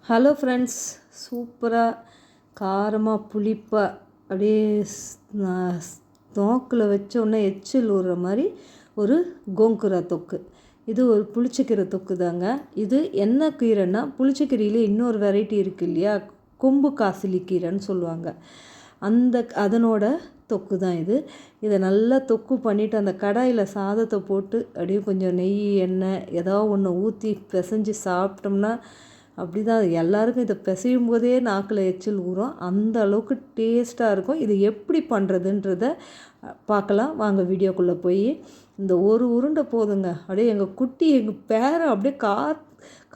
Hello friends, சூப்பராக காரமாக புளிப்பாக அப்படியே தோக்கில் வச்சோன்னே எச்சில் ஊறுற மாதிரி ஒரு கோங்குரா தொக்கு. இது ஒரு புளிச்சக்கீரை தொக்கு தாங்க. இது என்ன கீரைன்னா, புளிச்சக்கீரையிலே இன்னொரு வெரைட்டி இருக்குது இல்லையா, கொம்பு காசிலி கீரைன்னு சொல்லுவாங்க. அதனோட தொக்கு தான் இது. இதை நல்லா தொக்கு பண்ணிவிட்டு அந்த கடாயில் சாதத்தை போட்டு அப்படியே கொஞ்சம் நெய் எண்ணெய் ஏதோ ஒன்று ஊற்றி பிசைஞ்சு சாப்பிட்டோம்னா அப்படி தான் எல்லாருக்கும் இதை பிசையும் போதே நாக்கில் எச்சில் ஊறும். அந்த அளவுக்கு டேஸ்ட்டாக இருக்கும். இது எப்படி பண்ணுறதுன்றத பார்க்கலாம் வாங்க. வீடியோக்குள்ளே போய் இந்த ஒரு உருண்டை போதுங்க. அப்படியே எங்கள் பேரன் அப்படியே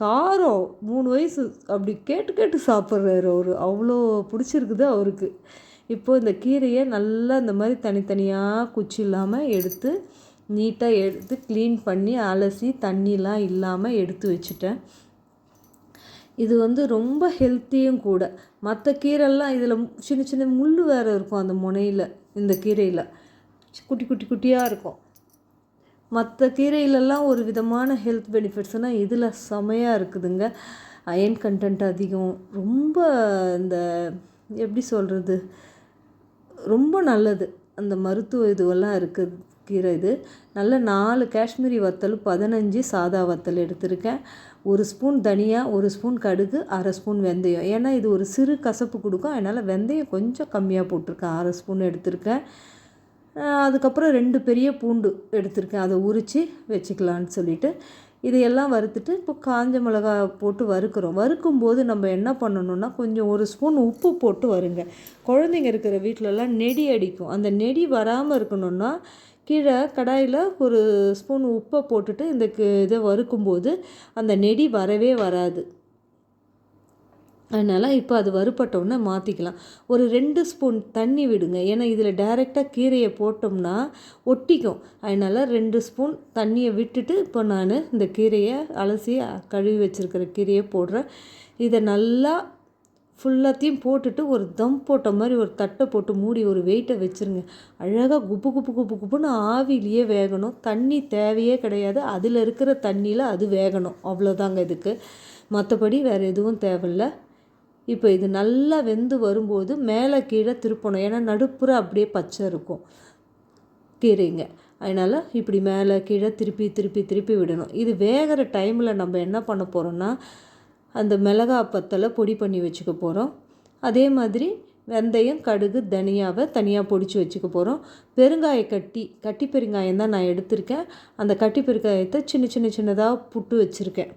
காரம் 3 வயசு அப்படி கேட்டு கேட்டு சாப்பிட்றாரு அவர். அவ்வளோ பிடிச்சிருக்குது அவருக்கு. இப்போது இந்த கீரையை நல்லா இந்த மாதிரி தனித்தனியாக குச்சி இல்லாமல் எடுத்து நீட்டாக எடுத்து க்ளீன் பண்ணி அலசி தண்ணிலாம் இல்லாமல் எடுத்து வச்சுட்டேன். இது ரொம்ப ஹெல்த்தியும் கூட. மற்ற கீரைலாம் இதில் சின்ன சின்ன முள் வேறு இருக்கும் அந்த முனையில். இந்த கீரையில் குட்டி குட்டி குட்டியாக இருக்கும். மற்ற கீரையிலலாம் ஒரு விதமான ஹெல்த் பெனிஃபிட்ஸ்னால் இதில் செமையாக இருக்குதுங்க. அயன் கண்டென்ட் அதிகம். ரொம்ப இந்த எப்படி சொல்கிறது, ரொம்ப நல்லது. அந்த மருத்துவ இதுவெல்லாம் இருக்குது கீரை. இது நல்ல 4 காஷ்மீரி வத்தல், 15 சாதா வத்தல் எடுத்திருக்கேன். 1 ஸ்பூன் தனியா, 1 ஸ்பூன் கடுகு, 1/2 ஸ்பூன் வெந்தயம். ஏன்னா இது ஒரு சிறு கசப்பு கொடுக்கும், அதனால் வெந்தயம் கொஞ்சம் கம்மியாக போட்டிருக்கேன். 1/2 ஸ்பூன் எடுத்திருக்கேன். அதுக்கப்புறம் 2 பெரிய பூண்டு எடுத்திருக்கேன். அதை உரித்து வச்சுக்கலான்னு சொல்லிவிட்டு இதையெல்லாம் வறுத்துட்டு இப்போ காஞ்ச மிளகா போட்டு வறுக்கும்போது நம்ம என்ன பண்ணணுன்னா, கொஞ்சம் 1 ஸ்பூன் உப்பு போட்டு வருங்க. குழந்தைங்க இருக்கிற வீட்டிலலாம் நெடி அடிக்கும். அந்த நெடி வராமல் இருக்கணும்னா கீழே கடாயில் 1 ஸ்பூன் உப்பை போட்டுட்டு இதை வறுக்கும்போது அந்த நெடி வரவே வராது. அதனால் இப்போ அது வறுப்பட்டோன்னே மாற்றிக்கலாம். ஒரு 2 ஸ்பூன் தண்ணி விடுங்க. ஏன்னா இதில் டைரெக்டாக கீரையை போட்டோம்னா ஒட்டிக்கும். அதனால் 2 ஸ்பூன் தண்ணியை விட்டுட்டு இப்போ நான் இந்த கீரையை அலசி கழுவி வச்சுருக்கிற கீரையை போடுறேன். இதை நல்லா ஃபுல்லாத்தையும் போட்டுட்டு ஒரு தம் போட்ட மாதிரி ஒரு தட்டை போட்டு மூடி ஒரு வெயிட்டை வச்சுருங்க. அழகாக குப்பு குப்பு குப்பு குப்புன்னு ஆவிலேயே வேகணும். தண்ணி தேவையே கிடையாது. அதில் இருக்கிற தண்ணியில் அது வேகணும். அவ்வளோதாங்க இதுக்கு. மற்றபடி வேறு எதுவும் தேவையில்லை. இப்போ இது நல்லா வெந்து வரும்போது மேலே கீழே திருப்பணும். ஏன்னா நடுப்புற அப்படியே பச்சை இருக்கும் கீரைங்க. அதனால் இப்படி மேலே கீழே திருப்பி திருப்பி திருப்பி விடணும். இது வேகிற டைமில் நம்ம என்ன பண்ண போகிறோன்னா, அந்த மிளகாய் பத்தலை பொடி பண்ணி வச்சுக்க போகிறோம். அதே மாதிரி வெந்தயம், கடுகு, தனியாவை தனியாக பொடிச்சு வச்சுக்க போகிறோம். கட்டி பெருங்காயம் தான் நான் எடுத்திருக்கேன். அந்த கட்டி பெருங்காயத்தை சின்ன சின்னதாக புட்டு வச்சுருக்கேன்.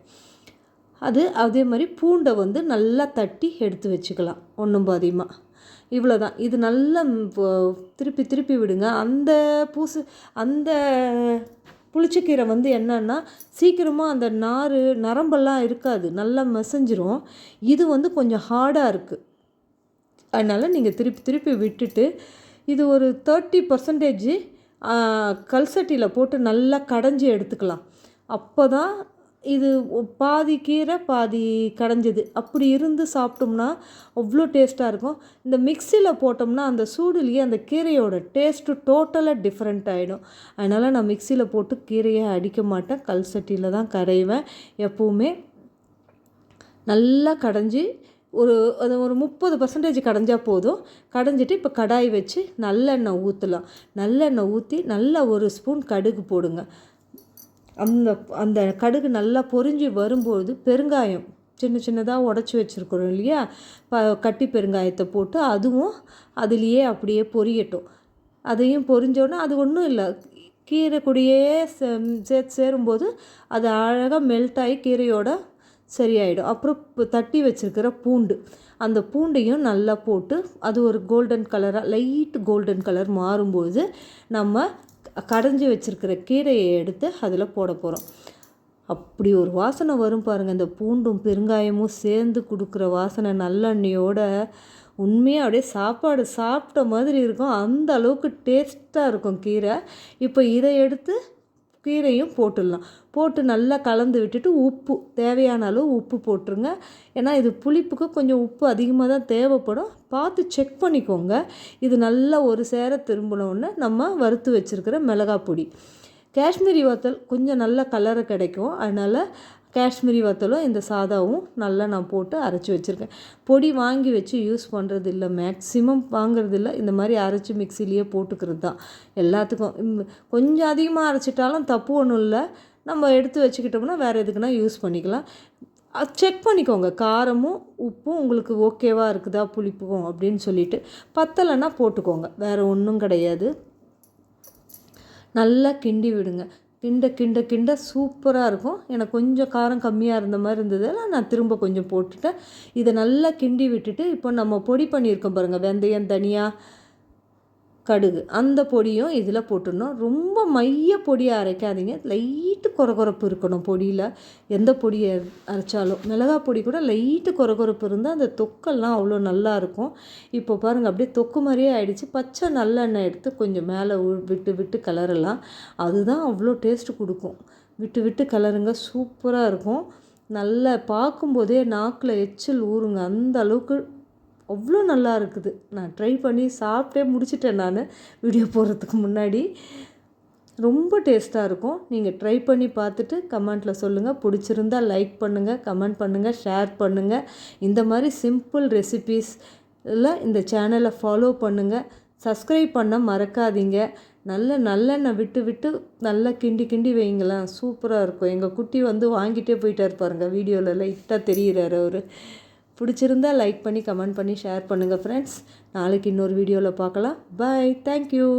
அதே மாதிரி பூண்டை நல்லா தட்டி எடுத்து வச்சுக்கலாம். ஒன்றும் பாதியமாக இவ்வளோ தான். இது நல்லா திருப்பி திருப்பி விடுங்க. அந்த புளிச்சக்கீரை என்னன்னா சீக்கிரமாக அந்த நரம்பெல்லாம் இருக்காது, நல்லா மசிஞ்சிரும். இது கொஞ்சம் ஹார்டாக இருக்குது. அதனால் நீங்கள் திருப்பி திருப்பி விட்டுட்டு இது ஒரு 30% கல்சட்டியில் போட்டு நல்லா கடைஞ்சி எடுத்துக்கலாம். அப்போ தான் இது பாதி கீரை பாதி கடைஞ்சது அப்படி இருந்து சாப்பிட்டோம்னா அவ்வளோ டேஸ்ட்டாக இருக்கும். இந்த மிக்சியில் போட்டோம்னா அந்த சூடுலேயே அந்த கீரையோட டேஸ்ட்டு டோட்டலாக டிஃப்ரெண்ட் ஆகிடும். அதனால் நான் மிக்சியில் போட்டு கீரையை அடிக்க மாட்டேன். கல் சட்டியில் தான் கரைவேன் எப்போவுமே. நல்லா கடைஞ்சி ஒரு 30% கடைஞ்சால் போதும். கடைஞ்சிட்டு இப்போ கடாய் வச்சு நல்லெண்ணெய் ஊற்றலாம். நல்லெண்ணெய் ஊற்றி நல்லா 1 ஸ்பூன் கடுகு போடுங்க. அந்த கடுகு நல்லா பொரிஞ்சு வரும்போது பெருங்காயம் சின்னதாக உடச்சி வச்சுருக்குறோம் இல்லையா, கட்டி பெருங்காயத்தை போட்டு அதுவும் அதுலேயே அப்படியே பொரியட்டும். அதையும் பொரிஞ்சோன்னா அது ஒன்றும் இல்லை, கீரை கூடயே சேரும்போது அது அழகாக மெல்ட் ஆகி கீரையோட சரியாயிடும். அப்புறம் தட்டி வச்சுருக்கிற பூண்டு, அந்த பூண்டையும் நல்லா போட்டு அது ஒரு லைட் கோல்டன் கலர் மாறும்போது நம்ம கடைஞ்சி வச்சுருக்கிற கீரையை எடுத்து அதில் போட போகிறோம். அப்படி ஒரு வாசனை வரும் பாருங்கள். இந்த பூண்டும் பெருங்காயமும் சேர்ந்து கொடுக்குற வாசனை நல்லெண்ணெயோட உண்மையாக அப்படியே சாப்பாடு சாப்பிட்ட மாதிரி இருக்கும். அந்த அளவுக்கு டேஸ்ட்டாக இருக்கும் கீரை. இப்போ இதை எடுத்து கீரையும் போட்டுடலாம். போட்டு நல்லா கலந்து விட்டுட்டு உப்பு தேவையான அளவு உப்பு போட்டுருங்க. ஏன்னா இது புளிப்புக்கு கொஞ்சம் உப்பு அதிகமாக தான் தேவைப்படும். பார்த்து செக் பண்ணிக்கோங்க. இது நல்லா ஒரு சேர திரும்பினோடனே நம்ம வறுத்து வச்சுருக்கிற மிளகாய் பொடி, காஷ்மீரி வத்தல் கொஞ்சம் நல்ல கலரை கிடைக்கும். அதனால் காஷ்மீரி வத்தலும் இந்த சாதாவும் நல்லா நான் போட்டு அரைச்சி வச்சுருக்கேன். பொடி வாங்கி வச்சு யூஸ் பண்ணுறது இல்லை, மேக்ஸிமம் வாங்குறது இல்லை. இந்த மாதிரி அரைச்சி மிக்சிலேயே போட்டுக்கிறது தான் எல்லாத்துக்கும். கொஞ்சம் அதிகமாக அரைச்சிட்டாலும் தப்பு ஒன்றும் இல்லை, நம்ம எடுத்து வச்சுக்கிட்டோம்னா வேறு எதுக்குன்னா யூஸ் பண்ணிக்கலாம். செக் பண்ணிக்கோங்க, காரமும் உப்பும் உங்களுக்கு ஓகேவாக இருக்குதா புளிப்புக்கும் அப்படின்னு சொல்லிவிட்டு. பத்தலைன்னா போட்டுக்கோங்க, வேறு ஒன்றும் கிடையாது. நல்லா கிண்டி விடுங்க. கிண்ட கிண்ட கிண்ட சூப்பராக இருக்கும். எனக்கு கொஞ்சம் காரம் கம்மியாக இருந்த மாதிரி இருந்ததில் நான் திரும்ப கொஞ்சம் போட்டுட்டேன். இதை நல்லா கிண்டி விட்டுட்டு இப்போ நம்ம பொடி பண்ணியிருக்கோம் பாருங்கள், வெந்தயம், தனியா, கடுகு, அந்த பொடியும் இதில் போட்டுடணும். ரொம்ப மைய பொடியை அரைக்காதீங்க, லைட்டு கொரகொரப்பு இருக்கணும் பொடியில். எந்த பொடியை அரைச்சாலும் மிளகா பொடி கூட லைட்டு கொரகொரப்பு இருந்தால் அந்த தொக்கெல்லாம் அவ்வளோ நல்லாயிருக்கும். இப்போ பாருங்கள், அப்படியே தொக்கு மாதிரியே ஆகிடுச்சு. பச்சை நல்லெண்ணெய் எடுத்து கொஞ்சம் மேலே விட்டு விட்டு கலரலாம், அதுதான் அவ்வளோ டேஸ்ட்டு கொடுக்கும். விட்டு விட்டு கலருங்க, சூப்பராக இருக்கும். நல்லா பார்க்கும்போதே நாக்கில் எச்சில் ஊறுங்க, அந்த அளவுக்கு அவ்வளோ நல்லா இருக்குது. நான் ட்ரை பண்ணி சாப்பிட்டே முடிச்சிட்டேன் நான் வீடியோ போடுறதுக்கு முன்னாடி. ரொம்ப டேஸ்ட்டாக இருக்கும். நீங்கள் ட்ரை பண்ணி பார்த்துட்டு கமெண்ட்டில் சொல்லுங்கள். பிடிச்சிருந்தால் லைக் பண்ணுங்கள், கமெண்ட் பண்ணுங்கள், ஷேர் பண்ணுங்கள். இந்த மாதிரி சிம்பிள் ரெசிபீஸ் எல்லாம் இந்த சேனலை ஃபாலோ பண்ணுங்கள். சப்ஸ்கிரைப் பண்ண மறக்காதீங்க. நல்லெண்ணெய் விட்டு விட்டு நல்லா கிண்டி கிண்டி வைங்களேன், சூப்பராக இருக்கும். எங்கள் குட்டி வாங்கிட்டே போயிட்டார் பாருங்கள், வீடியோவில் லைட்டாக தெரிகிறார் அவர். பிடிச்சிருந்தால் லைக் பண்ணி கமெண்ட் பண்ணி ஷேர் பண்ணுங்கள் ஃப்ரெண்ட்ஸ். நாளைக்கு இன்னொரு வீடியோவில் பார்க்கலாம். பாய், தேங்க்யூ.